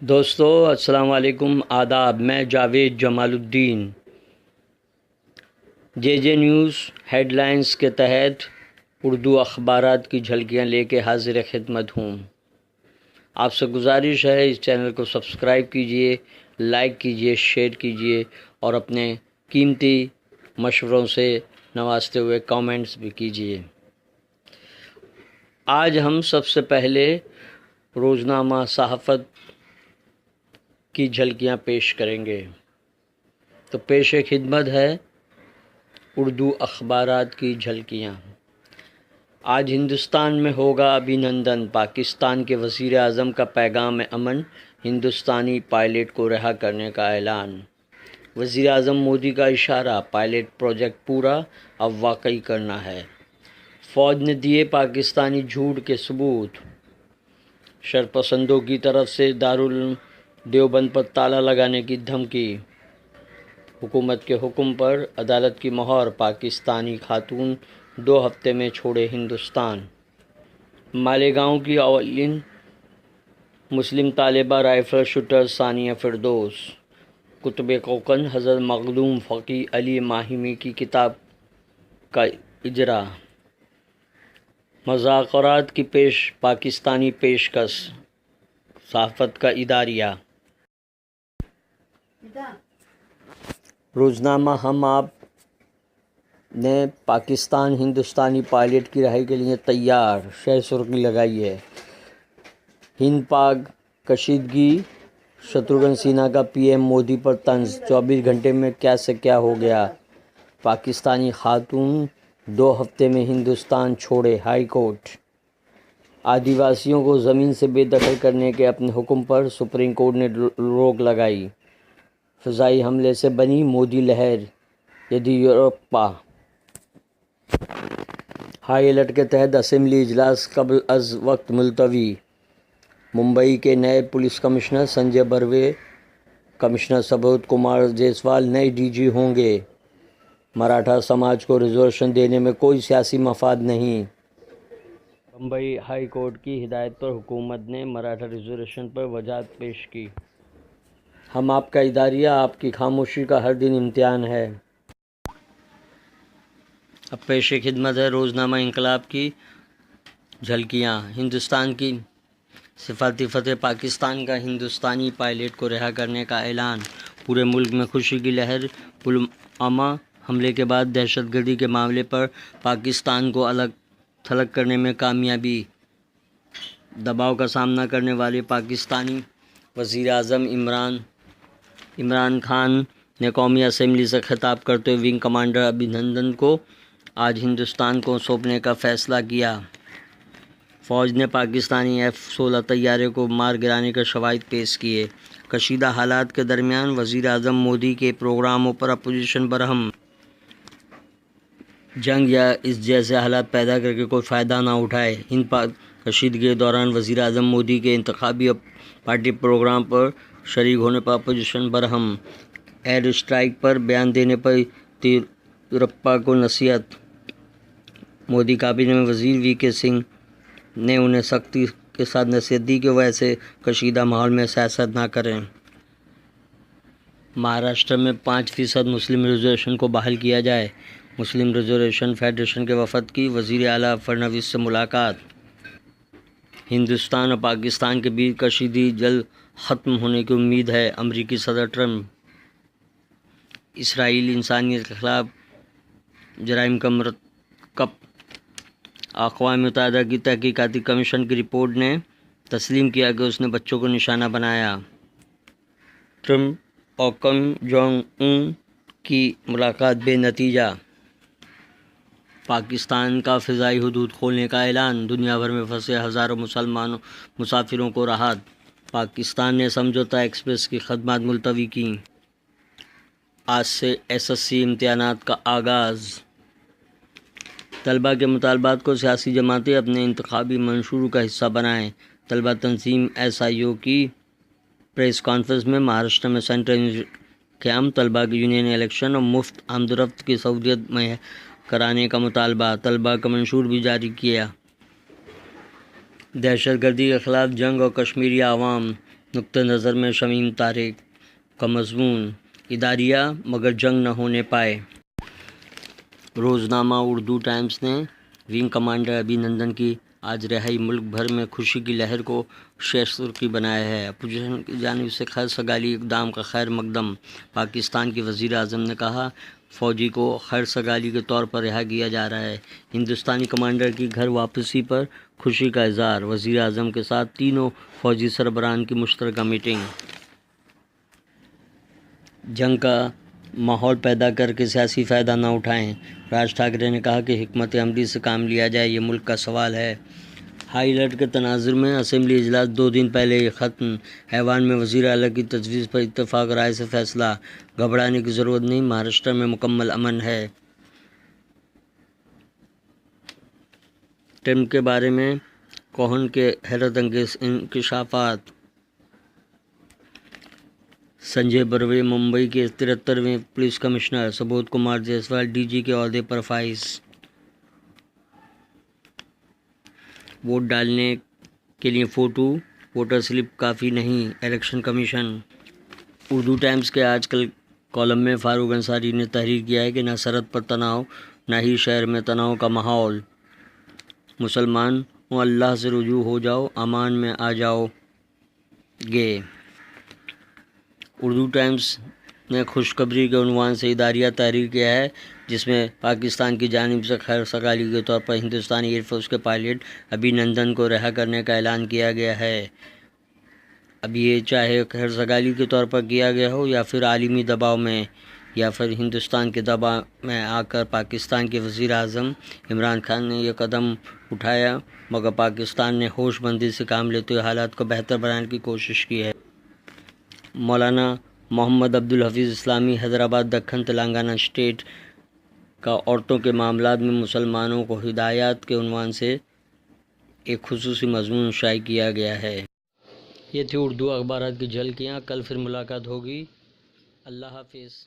دوستو السلام علیکم، آداب۔ میں جاوید جمال الدین جے نیوز ہیڈ لائنز کے تحت اردو اخبارات کی جھلکیاں لے کے حاضر خدمت ہوں۔ آپ سے گزارش ہے اس چینل کو سبسکرائب کیجئے، لائک کیجئے، شیئر کیجئے اور اپنے قیمتی مشوروں سے نوازتے ہوئے کامنٹس بھی کیجئے۔ آج ہم سب سے پہلے روزنامہ صحافت کی جھلکیاں پیش کریں گے، تو پیش خدمت ہے اردو اخبارات کی جھلکیاں۔ آج ہندوستان میں ہوگا ابھینندن، پاکستان کے وزیر اعظم کا پیغام امن، ہندوستانی پائلٹ کو رہا کرنے کا اعلان۔ وزیر اعظم مودی کا اشارہ، پائلٹ پروجیکٹ پورا اب واقعی کرنا ہے۔ فوج نے دیے پاکستانی جھوٹ کے ثبوت۔ شرپسندوں کی طرف سے دارالعلوم دیوبند پر تالا لگانے کی دھمکی۔ حکومت کے حکم پر عدالت کی مہر، پاکستانی خاتون 2 ہفتے میں چھوڑے ہندوستان۔ مالیگاؤں کی اولین مسلم طالبہ رائفل شوٹر ثانیہ فردوس۔ کتب کوکن حضرت مخدوم فقی علی ماہمی کی کتاب کا اجرا۔ مذاکرات کی پاکستانی پیشکش، صحافت کا اداریہ۔ روزنامہ ہم آپ نے پاکستان ہندوستانی پائلٹ کی رہائی کے لیے تیار، شہ سرخی لگائی ہے۔ ہند پاک کشیدگی، شتروگھن سنہا کا پی ایم مودی پر طنز، 24 گھنٹے میں کیا سے کیا ہو گیا۔ پاکستانی خاتون 2 ہفتے میں ہندوستان چھوڑے، ہائی کورٹ۔ آدیواسیوں کو زمین سے بے دخل کرنے کے اپنے حکم پر سپریم کورٹ نے روک لگائی۔ فضائی حملے سے بنی مودی لہر، یدیورپا۔ ہائی الرٹ کے تحت اسمبلی اجلاس قبل از وقت ملتوی۔ ممبئی کے نئے police commissioner Sanjay Barve, commissioner Subodh Kumar Jaiswal نئے ڈی جی ہوں گے۔ مراٹھا سماج کو ریزرویشن دینے میں کوئی سیاسی مفاد نہیں۔ ممبئی ہائی کورٹ کی ہدایت پر حکومت نے مراٹھا ریزرویشن پر وجاہت پیش کی۔ ہم آپ کا اداریہ، آپ کی خاموشی کا ہر دن امتحان ہے۔ اب پیش خدمت ہے روزنامہ انقلاب کی جھلکیاں۔ ہندوستان کی سفارتی فتح، پاکستان کا ہندوستانی پائلٹ کو رہا کرنے کا اعلان۔ پورے ملک میں خوشی کی لہر۔ پلوامہ حملے کے بعد دہشت گردی کے معاملے پر پاکستان کو الگ تھلگ کرنے میں کامیابی۔ دباؤ کا سامنا کرنے والے پاکستانی وزیر اعظم عمران خان نے قومی اسمبلی سے خطاب کرتے ہوئے ونگ کمانڈر ابھینندن کو آج ہندوستان کو سونپنے کا فیصلہ کیا۔ فوج نے پاکستانی F-16 طیارے کو مار گرانے کے شواہد پیش کیے۔ کشیدہ حالات کے درمیان وزیر اعظم مودی کے پروگراموں پر اپوزیشن برہم۔ جنگ یا اس جیسے حالات پیدا کر کے کوئی فائدہ نہ اٹھائے۔ ہند پاک کشیدگی کے دوران وزیر اعظم مودی کے انتخابی پارٹی پروگرام پر شریک ہونے پر اپوزیشن برہم۔ ایئر اسٹرائیک پر بیان دینے پر یدیورپا کو نصیحت۔ مودی کابینہ میں وزیر وی کے سنگھ نے انہیں سختی کے ساتھ نصیحت دی کہ وہ ایسے کشیدہ ماحول میں سیاست نہ کریں۔ مہاراشٹر میں 5% مسلم ریزرویشن کو بحال کیا جائے۔ مسلم ریزرویشن فیڈریشن کے وفد کی وزیر اعلیٰ فڈنویس سے ملاقات۔ ہندوستان اور پاکستان کے بیچ کشیدگی جلد ختم ہونے کی امید ہے، امریکی صدر ٹرمپ۔ اسرائیل انسانیت کے خلاف جرائم کا مرتکب۔ اقوام متحدہ کی تحقیقاتی کمیشن کی رپورٹ نے تسلیم کیا کہ اس نے بچوں کو نشانہ بنایا۔ ٹرمپ اور کم جونگ ان کی ملاقات بے نتیجہ۔ پاکستان کا فضائی حدود کھولنے کا اعلان، دنیا بھر میں پھنسے ہزاروں مسافروں کو راحت۔ پاکستان نے سمجھوتا ایکسپریس کی خدمات ملتوی کیں۔ آج سے SSC امتحانات کا آغاز۔ طلباء کے مطالبات کو سیاسی جماعتیں اپنے انتخابی منشوروں کا حصہ بنائیں۔ طلباء تنظیم SIO کی پریس کانفرنس میں مہاراشٹر میں سینٹرل قیام، طلباء کی یونین الیکشن اور مفت آمد و رفت کی سہولت مہیا کرانے کا مطالبہ۔ طلباء کا منشور بھی جاری کیا۔ دہشت گردی کے خلاف جنگ اور کشمیری عوام، نقطہ نظر میں شمیم طارق کا مضمون اداریہ مگر جنگ نہ ہونے پائے۔ روزنامہ اردو ٹائمز نے ونگ کمانڈر ابھی نندن کی آج رہائی ملک بھر میں خوشی کی لہر کو شیش سرخی بنایا ہے۔ اپوزیشن کی جانب سے خیر سگالی اقدام کا خیر مقدم۔ پاکستان کے وزیر اعظم نے کہا فوجی کو خیر سگالی کے طور پر رہا کیا جا رہا ہے۔ ہندوستانی کمانڈر کی گھر واپسی پر خوشی کا اظہار۔ وزیر اعظم کے ساتھ تینوں فوجی سربراہان کی مشترکہ میٹنگ۔ جنگ کا ماحول پیدا کر کے سیاسی فائدہ نہ اٹھائیں۔ راج ٹھاکرے نے کہا کہ حکمت عملی سے کام لیا جائے، یہ ملک کا سوال ہے۔ ہائی الرٹ کے تناظر میں اسمبلی اجلاس 2 دن پہلے ہی ختم۔ ایوان میں وزیر اعلیٰ کی تجویز پر اتفاق رائے سے فیصلہ۔ گھبرانے کی ضرورت نہیں، مہاراشٹر میں مکمل امن ہے۔ ٹرمپ کے بارے میں کوہن کے حیرت انگیز انکشافات۔ سنجے بروے ممبئی کے 73ویں police commissioner, Subodh Kumar Jaiswal D G کے عہدے پر فائز۔ ووٹ ڈالنے کے لیے فوٹو ووٹر سلپ کافی نہیں، الیکشن کمیشن۔ اردو ٹائمز کے آج کل کالم میں فاروق انصاری نے تحریر کیا ہے کہ نہ سرحد پر تناؤ، نہ ہی شہر میں تناؤ کا ماحول۔ مسلمانوں اللہ سے رجوع ہو جاؤ، امان میں آ جاؤ گے۔ اردو ٹائمز نے خوشخبری کے عنوان سے اداریہ تحریر کیا ہے، جس میں پاکستان کی جانب سے خیر سگالی کے طور پر ہندوستانی ایئر فورس کے پائلٹ ابھی نندن کو رہا کرنے کا اعلان کیا گیا ہے۔ اب یہ چاہے خیر سگالی کے طور پر کیا گیا ہو یا پھر عالمی دباؤ میں یا پھر ہندوستان کے دباؤ میں آ کر پاکستان کے وزیر اعظم عمران خان نے یہ قدم اٹھایا، مگر پاکستان نے ہوش مندی سے کام لیتے ہوئے حالات کو بہتر بنانے کی کوشش کی ہے۔ مولانا محمد عبدالحفیظ اسلامی حیدرآباد دکن تلنگانہ اسٹیٹ کا عورتوں کے معاملات میں مسلمانوں کو ہدایات کے عنوان سے ایک خصوصی مضمون شائع کیا گیا ہے۔ یہ تھی اردو اخبارات کی جھلکیاں۔ کل پھر ملاقات ہوگی۔ اللہ حافظ۔